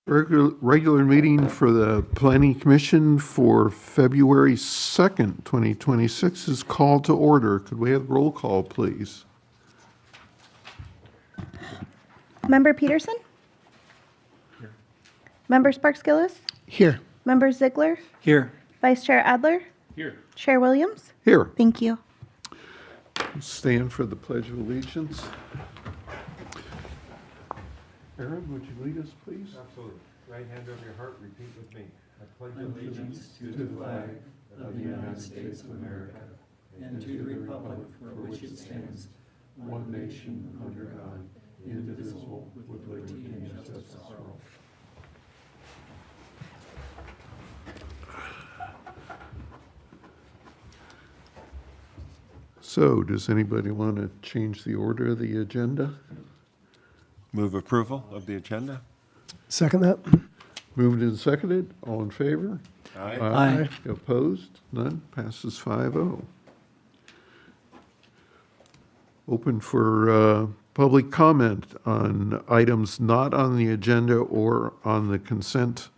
Regular meeting for the Planning Commission for February 2nd, 2026 is called to order. Could we have roll call, please? Member Peterson? Here. Member Sparks-Gillis? Here. Member Ziegler? Here. Vice Chair Adler? Here. Chair Williams? Here. Thank you. Stand for the Pledge of Allegiance. Aaron, would you lead us, please? Absolutely. Right hand over your heart, repeat with me. I pledge allegiance to the flag of the United States of America and to the republic for which it stands, one nation under God, indivisible, with liberty and justice for all. So, does anybody want to change the order of the agenda? Move approval of the agenda. Second that. Moved and seconded. All in favor? Aye. Opposed? None. Passes 5-0. Open for public comment on items not on the agenda or on the consent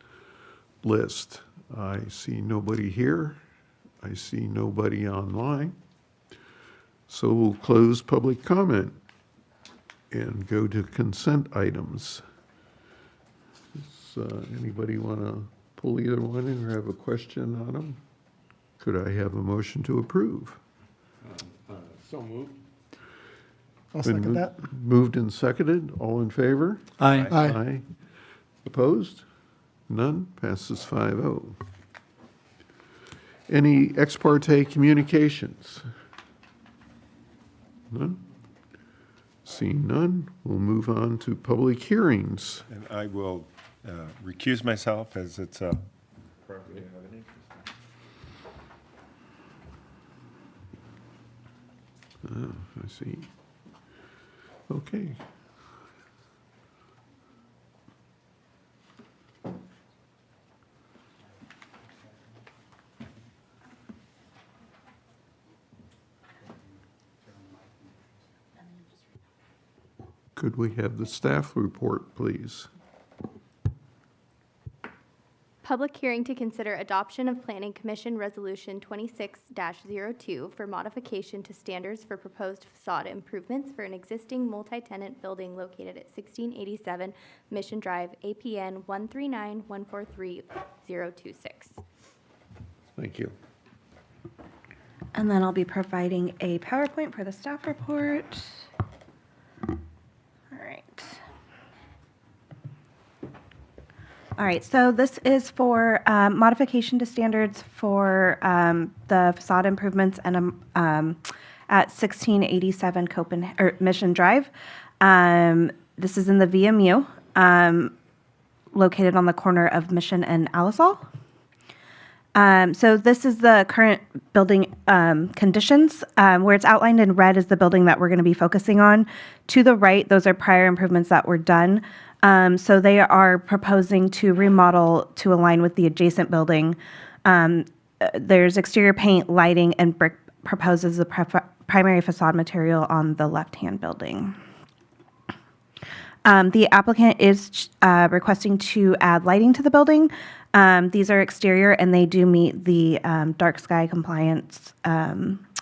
list. I see nobody here. I see nobody online. So we'll close public comment and go to consent items. Does anybody want to pull either one in or have a question on them? Could I have a motion to approve? So moved. I'll Been second that. Moved and seconded. All in favor? Aye. Aye. Opposed? None. Passes 5-0. Any ex parte communications? None? Seeing none, we'll move on to public hearings. And I will recuse myself as it's a property I have an interest in. I see. Okay. Could we have the staff report, please? Public hearing to consider adoption of Planning Commission Resolution 26-02 for modification to standards for proposed facade improvements for an existing multi-tenant building located at 1687 Mission Drive, APN 139143026. Thank you. And then I'll be providing a PowerPoint for the staff report. All right, so this is for modification to standards for the facade improvements and at 1687 Mission Drive. This is in the VMU, located on the corner of Mission and Alisal. So this is the current building conditions. Where it's outlined in red is the building that we're going to be focusing on. To the right, those are prior improvements that were done. So they are proposing to remodel to align with the adjacent building. There's exterior paint, lighting, and brick proposed as the primary facade material on the left-hand building. The applicant is requesting to add lighting to the building. These are exterior, and they do meet the dark sky compliance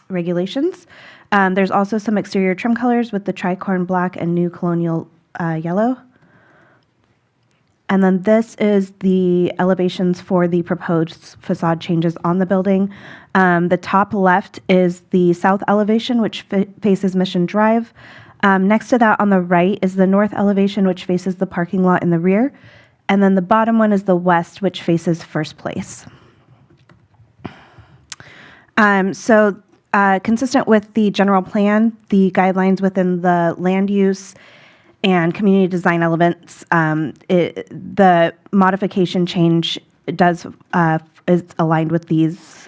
regulations. There's also some exterior trim colors with the tricorn black and new colonial yellow. And then this is the elevations for the proposed facade changes on the building. The top left is the south elevation, which faces Mission Drive. Next to that on the right is the north elevation, which faces the parking lot in the rear. And then the bottom one is the west, which faces First Place. Consistent with the general plan, the guidelines within the land use and community design elements, the modification change is aligned with these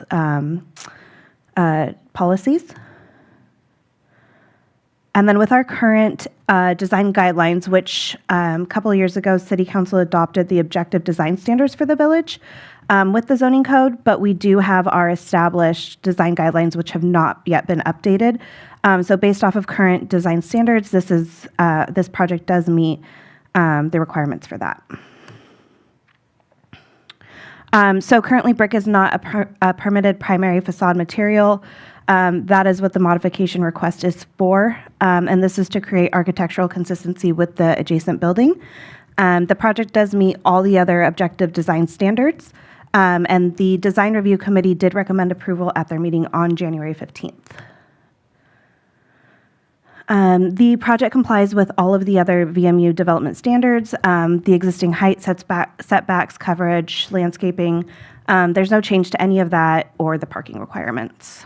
policies. And then with our current design guidelines, which a couple of years ago, City Council adopted the objective design standards for the village with the zoning code, but we do have our established design guidelines, which have not yet been updated. So based off of current design standards, this project does meet the requirements for that. So currently, brick is not a permitted primary facade material. That is what the modification request is for, and this is to create architectural consistency with the adjacent building. The project does meet all the other objective design standards, and the Design Review Committee did recommend approval at their meeting on January 15th. The project complies with all of the other VMU development standards, the existing height, setbacks, coverage, landscaping. There's no change to any of that or the parking requirements.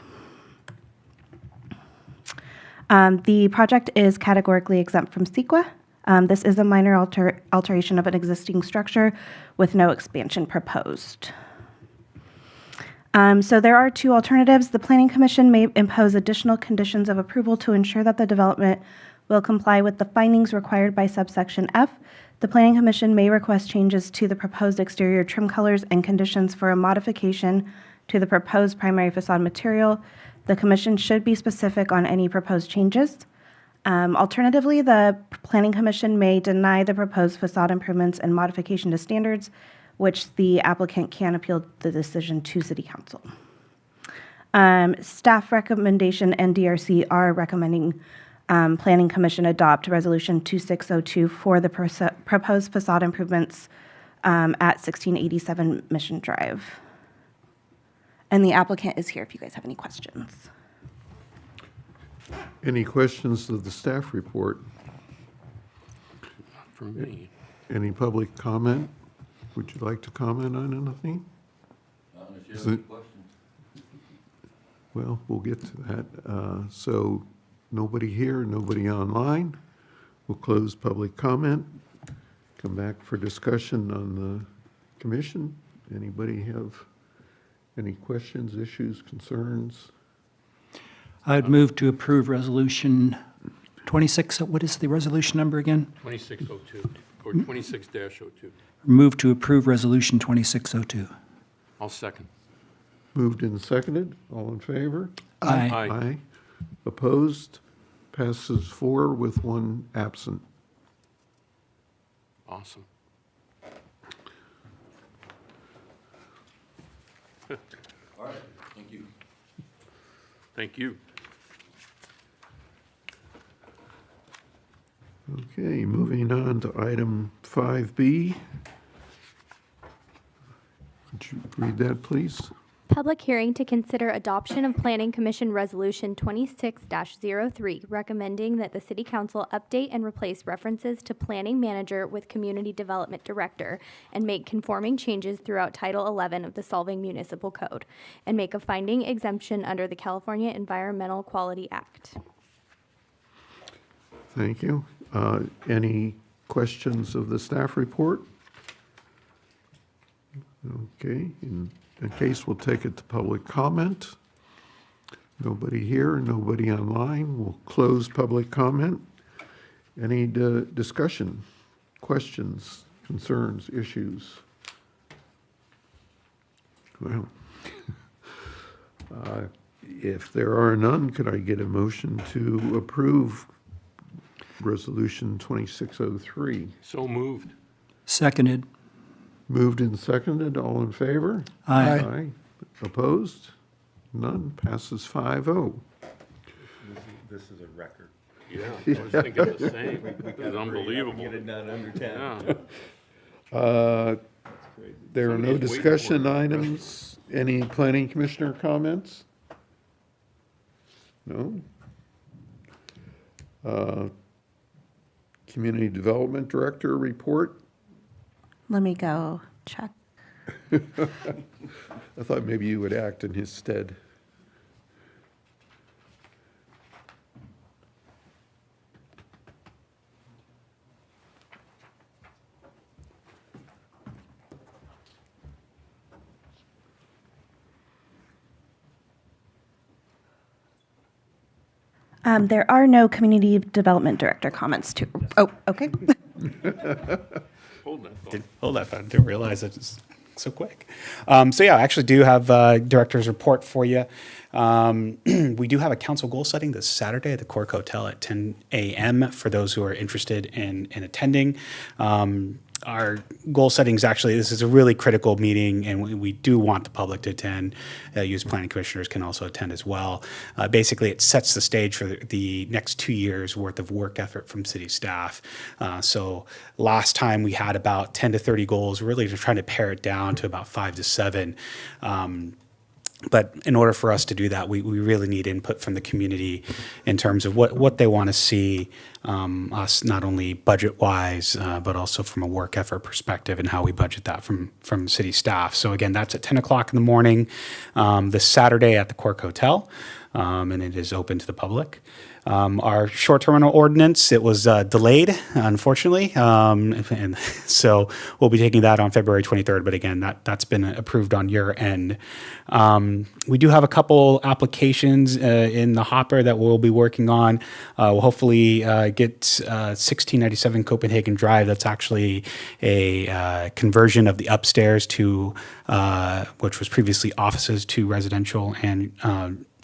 The project is categorically exempt from CEQA. This is a minor alteration of an existing structure with no expansion proposed. So there are two alternatives. The Planning Commission may impose additional conditions of approval to ensure that the development will comply with the findings required by subsection F. The Planning Commission may request changes to the proposed exterior trim colors and conditions for a modification to the proposed primary facade material. The Commission should be specific on any proposed changes. Alternatively, the Planning Commission may deny the proposed facade improvements and modification to standards, which the applicant can appeal the decision to City Council. Staff recommendation and DRC are recommending Planning Commission adopt Resolution 2602 for the proposed facade improvements at 1687 Mission Drive. And the applicant is here if you guys have any questions. Any questions of the staff report? From me. Any public comment? Would you like to comment on anything? Is it- Well, we'll get to that. So nobody here, nobody online. We'll close public comment. Come back for discussion on the commission. Anybody have any questions, issues, concerns? I'd move to approve Resolution 26, what is the resolution number again? 2602, or 26-02. Move to approve Resolution 2602. I'll second. Moved and seconded. All in favor? Aye. Aye. Opposed? Passes 4 with 1 absent. Awesome. All right, thank you. Thank you. Okay, moving on to item 5B. Would you read that, please? Public hearing to consider adoption of Planning Commission Resolution 26-03, recommending that the City Council update and replace references to Planning Manager with Community Development Director and make conforming changes throughout Title 11 of the Solvang Municipal Code, and make a finding exemption under the California Environmental Quality Act. Thank you. Any questions of the staff report? Okay, in case, we'll take it to public comment. Nobody here, nobody online. We'll close public comment. Any discussion, questions, concerns, issues? Well, if there are none, could I get a motion to approve Resolution 2603? So moved. Seconded. Moved and seconded, all in favor? Aye. Aye. Opposed? None, passes 5-0. This is a record. Yeah, I was thinking the same. This is unbelievable. Get it done under 10. Yeah. There are no Somebody's waiting discussion for it. items. Any planning commissioner comments? No? Community Development Director report? Let me go check. I thought maybe you would act in his stead. There are no Community Development Director comments to, oh, okay. Hold that thought. Hold that phone. Didn't realize it was so quick. So yeah, I actually do have a director's report for you. We do have a council goal setting this Saturday at the Cork Hotel at 10 a.m. for those who are interested in attending. our goal settings, actually, this is a really critical meeting, and we do want the public to attend. Youth planning commissioners can also attend as well. Basically, it sets the stage for the next 2 years worth of work effort from city staff. So last time we had about 10 to 30 goals, really just trying to pare it down to about 5 to 7. But in order for us to do that, we really need input from the community in terms of what they want to see us, not only budget-wise, but also from a work effort perspective and how we budget that from city staff. So again, that's at 10 o'clock in the morning this Saturday at the Cork Hotel, and it is open to the public. Our short-term rental ordinance, it was delayed, unfortunately, and so we'll be taking that on February 23rd. But again, that's been approved on your end. We do have a couple applications in the hopper that we'll be working on. We'll hopefully get 1697 Copenhagen Drive. That's actually a conversion of the upstairs to, which was previously offices, to residential and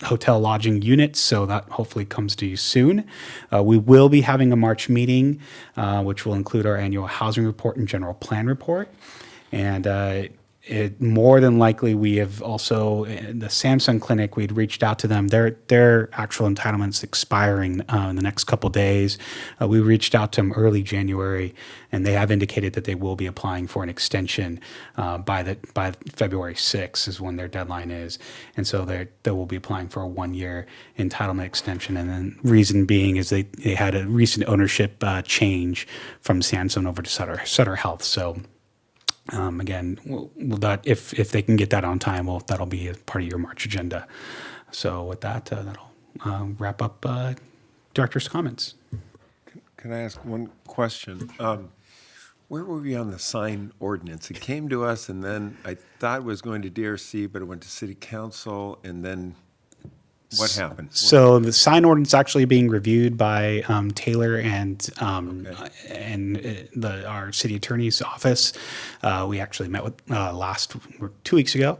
hotel lodging units, so that hopefully comes to you soon. We will be having a March meeting, which will include our annual housing report and general plan report. And it more than likely, we have also, the Samsung Clinic, we'd reached out to them. Their actual entitlement's expiring in the next couple days. We reached out to them early January, and they have indicated that they will be applying for an extension by February 6th is when their deadline is. And so they will be applying for a 1-year entitlement extension. And then reason being is they had a recent ownership change from Samsung over to Sutter Health. So again, that if they can get that on time, that'll be a part of your March agenda. So with that, that'll wrap up director's comments. Can I ask one question? Where were we on the sign ordinance? It came to us, and then I thought it was going to DRC, but it went to city council, and then what happened? So the sign ordinance actually being reviewed by Taylor and our city attorney's office. We actually met with 2 weeks ago.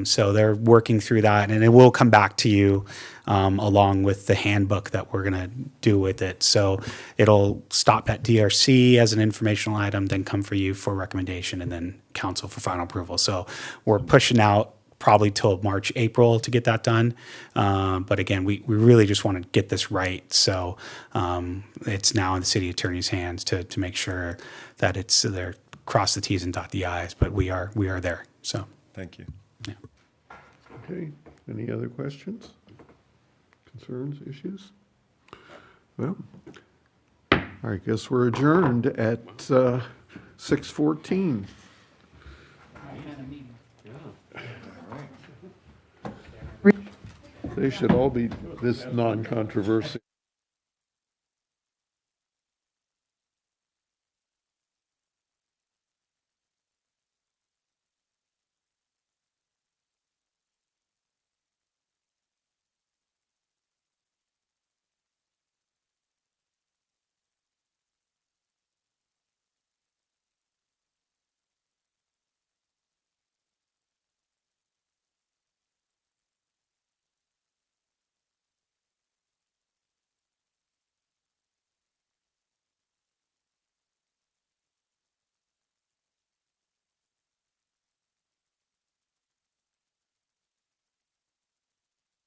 So they're working through that, and it will come back to you along with the handbook that we're going to do with it. So it'll stop at DRC as an informational item, then come for you for recommendation, and then council for final approval. So we're pushing out probably till March, April to get that done. But again, we really just want to get this right. So it's now in the city attorney's hands to make sure that it's there, cross the T's and dot the I's, but we are there. So Thank you. yeah. Okay, any other questions, concerns, issues? Well, I guess we're adjourned at 6:14. They should all be this non-controversial.